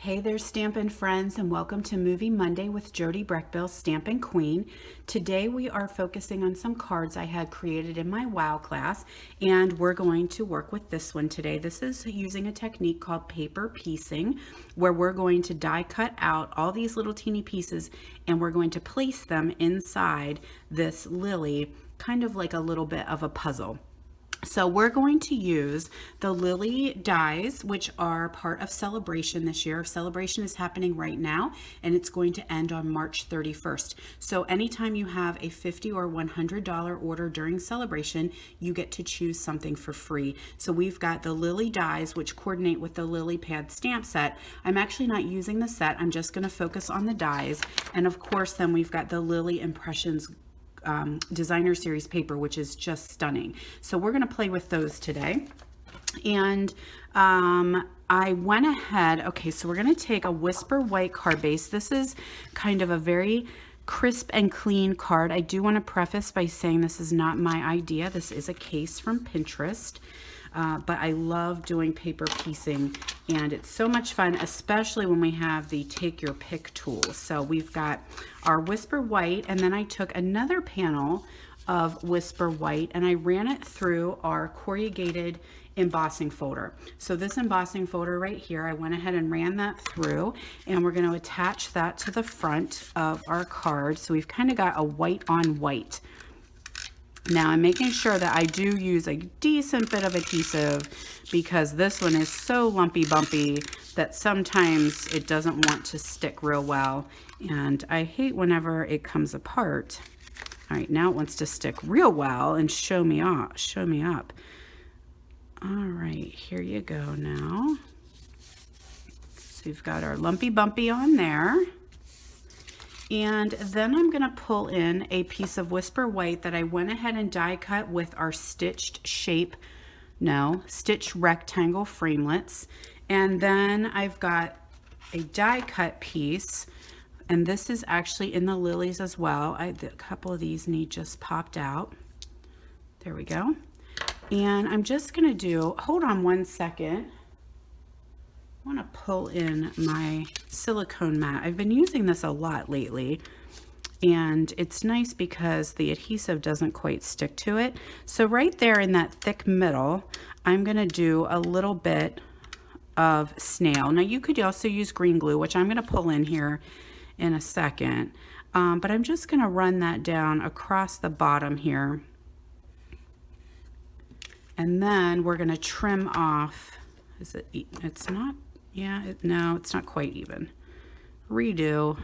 Hey there, Stampin' friends, and welcome to Movie Monday with Jody Breckbill, Stampin' Queen. Today we are focusing on some cards I had created in my WOW class, and we're going to work with this one today. This is using a technique called paper piecing, where we're going to die cut out all these little teeny pieces, and we're going to place them inside this lily, kind of like a little bit of a puzzle. So we're going to use the lily dies, which are part of Celebration this year. Celebration is happening right now, and it's going to end on March 31st. So anytime you have a $50 or $100 order during Celebration, you get to choose something for free. So we've got the lily dies, which coordinate with the lily pad stamp set. I'm actually not using the set. I'm just going to focus on the dies. And of course, then we've got the Lily Impressions designer series paper, which is just stunning. So we're going to play with those today. And I went ahead, okay, so we're going to take a Whisper White card base. This is kind of a very crisp and clean card. I do want to preface by saying this is not my idea. This is a case from Pinterest. But I love doing paper piecing, and it's so much fun, especially when we have the take your pick tools. So we've got our Whisper White, and then I took another panel of Whisper White and I ran it through our corrugated embossing folder. So this embossing folder right here, I went ahead and ran that through, and we're going to attach that to the front of our card. So we've kind of got a white on white. Now I'm making sure that I do use a decent bit of adhesive, because this one is so lumpy bumpy that sometimes it doesn't want to stick real well, and I hate whenever it comes apart. All right, now it wants to stick real well and show me up. All right, here you go now. So we've got our lumpy bumpy on there. And then I'm going to pull in a piece of Whisper White that I went ahead and die cut with our stitched rectangle framelits. And then I've got a die cut piece, and this is actually in the lilies as well. A couple of these need just popped out. There we go. And I'm just going to do, hold on one second. I want to pull in my silicone mat. I've been using this a lot lately, and it's nice because the adhesive doesn't quite stick to it. So right there in that thick middle, I'm going to do a little bit of snail. Now you could also use green glue, which I'm going to pull in here in a second, but I'm just going to run that down across the bottom here, and then we're going to trim off. It's not. Yeah, no, it's not quite even. Redo.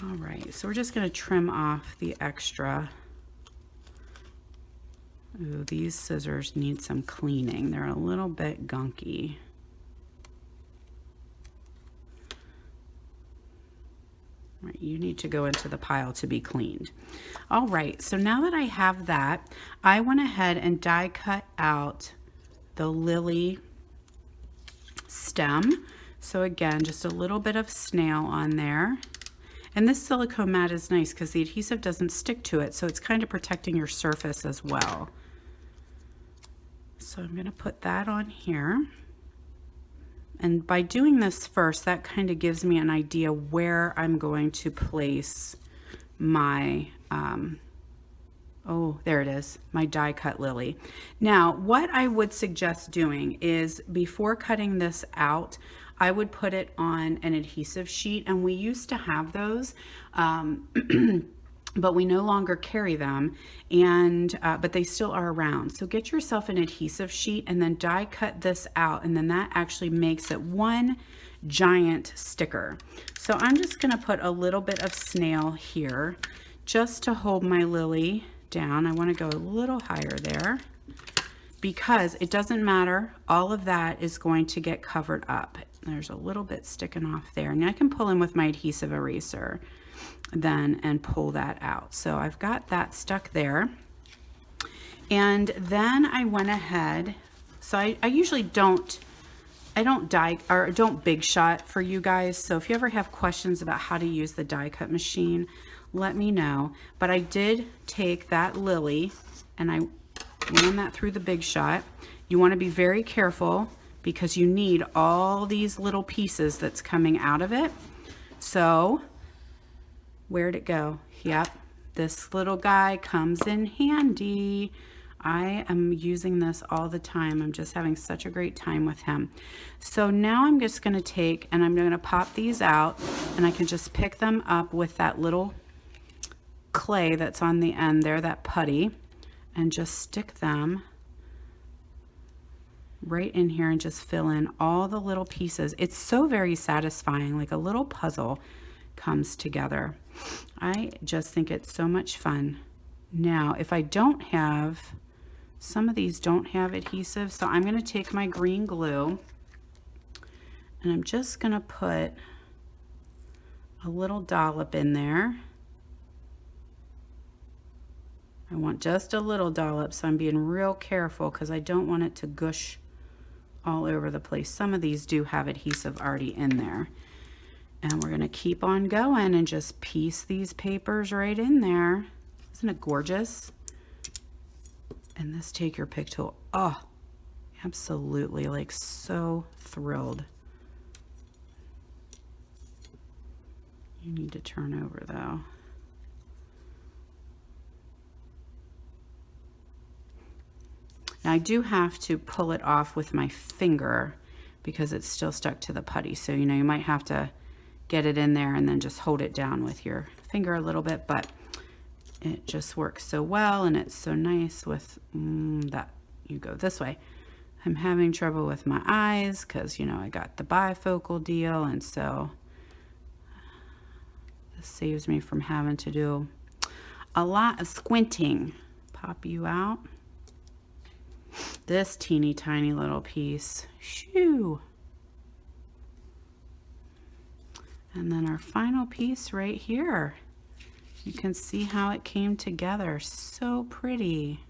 All right, so we're just going to trim off the extra. Ooh, these scissors need some cleaning. They're a little bit gunky. Right, you need to go into the pile to be cleaned. All right, so now that I have that, I went ahead and die cut out the lily stem. So again, just a little bit of snail on there. And this silicone mat is nice because the adhesive doesn't stick to it, so it's kind of protecting your surface as well. So I'm going to put that on here. And by doing this first, that kind of gives me an idea where I'm going to place my oh, there it is, my die cut lily. Now, what I would suggest doing is, before cutting this out, I would put it on an adhesive sheet, and we used to have those, but we no longer carry them, and but they still are around. So get yourself an adhesive sheet and then die cut this out, and then that actually makes it one giant sticker. So I'm just going to put a little bit of snail here just to hold my lily down. I want to go a little higher there, because it doesn't matter, all of that is going to get covered up. There's a little bit sticking off there, and I can pull in with my adhesive eraser then and pull that out. So I've got that stuck there. And then I went ahead, so I usually don't big shot for you guys. So if you ever have questions about how to use the die cut machine, let me know. But I did take that lily and I ran that through the big shot. You want to be very careful because you need all these little pieces that's coming out of it. So where'd it go? Yep, this little guy comes in handy. I am using this all the time. I'm just having such a great time with him. So now I'm just going to take and I'm going to pop these out, and I can just pick them up with that little clay that's on the end there, that putty, and just stick them right in here and just fill in all the little pieces. It's so very satisfying, like a little puzzle comes together. I just think it's so much fun. Now, if I don't have, some of these don't have adhesive, so I'm going to take my green glue and I'm just going to put a little dollop in there. I want just a little dollop, so I'm being real careful because I don't want it to gush all over the place. Some of these do have adhesive already in there. And we're going to keep on going and just piece these papers right in there. Isn't it gorgeous? And this take your pick tool. Oh, absolutely, like so thrilled. You need to turn over though. Now I do have to pull it off with my finger because it's still stuck to the putty. So, you know, you might have to get it in there and then just hold it down with your finger a little bit, but it just works so well, and it's so nice with that. You go this way. I'm having trouble with my eyes because, you know, I got the bifocal deal, and so this saves me from having to do a lot of squinting. Pop you out. This teeny tiny little piece. Shoo. And then our final piece right here. You can see how it came together. So pretty.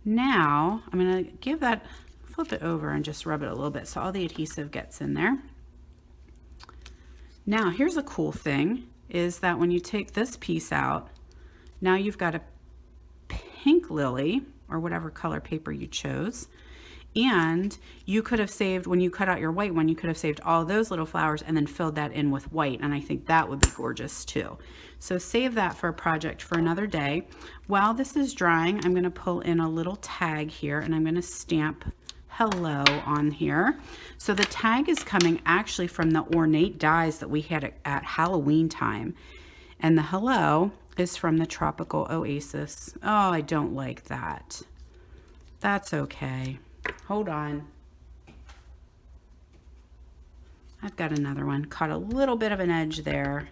Now, I'm going to give that, flip it over and just rub it a little bit so all the adhesive gets in there. Now, here's a cool thing, is that when you take this piece out, now you've got a pink lily, or whatever color paper you chose. And you could have saved, when you cut out your white one, you could have saved all those little flowers and then filled that in with white. And I think that would be gorgeous too. So save that for a project for another day. While this is drying, I'm going to pull in a little tag here, and I'm going to stamp hello on here. So the tag is coming actually from the ornate dies that we had at Halloween time. And the hello is from the Tropical Oasis. Oh, I don't like that. That's okay. Hold on. I've got another one. Caught a little bit of an edge there.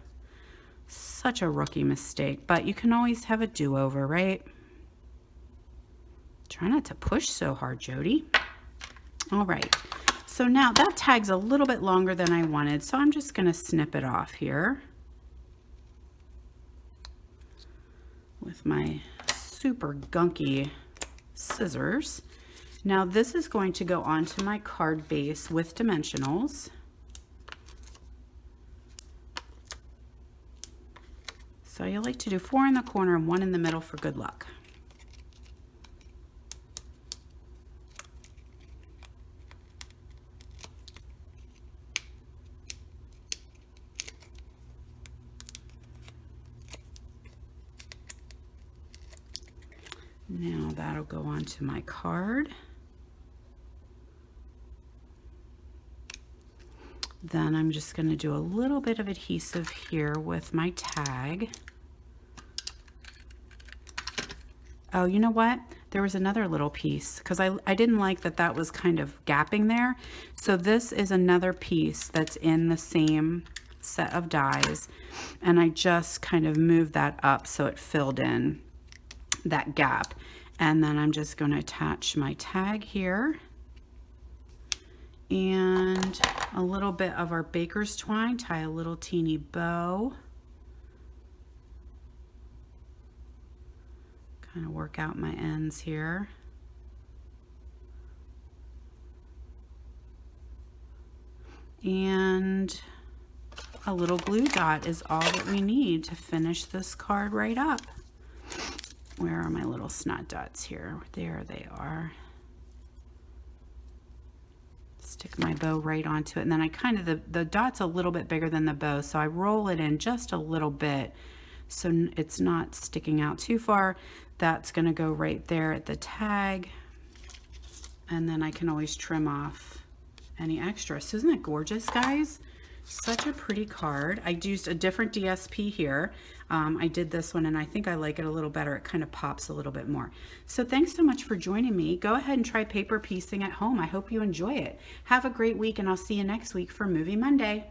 Such a rookie mistake, but you can always have a do-over, right? Try not to push so hard, Jody. All right. So now that tag's a little bit longer than I wanted, so I'm just going to snip it off here with my super gunky scissors. Now this is going to go onto my card base with dimensionals. So you like to do 4 in the corner and 1 in the middle for good luck. Now that'll go onto my card. Then I'm just going to do a little bit of adhesive here with my tag. Oh, you know what? There was another little piece because I didn't like that that was kind of gapping there. So this is another piece that's in the same set of dies, and I just kind of moved that up so it filled in that gap. And then I'm just going to attach my tag here and a little bit of our baker's twine, tie a little teeny bow, kind of work out my ends here. And a little glue dot is all that we need to finish this card right up. Where are my little snot dots here? There they are. Stick my bow right onto it, and then I kind of, the dot's a little bit bigger than the bow, so I roll it in just a little bit so it's not sticking out too far. That's going to go right there at the tag, and then I can always trim off any extra. So isn't that gorgeous, guys? Such a pretty card. I used a different DSP here. I did this one and I think I like it a little better. It kind of pops a little bit more. So thanks so much for joining me. Go ahead and try paper piecing at home. I hope you enjoy it. Have a great week, and I'll see you next week for Movie Monday.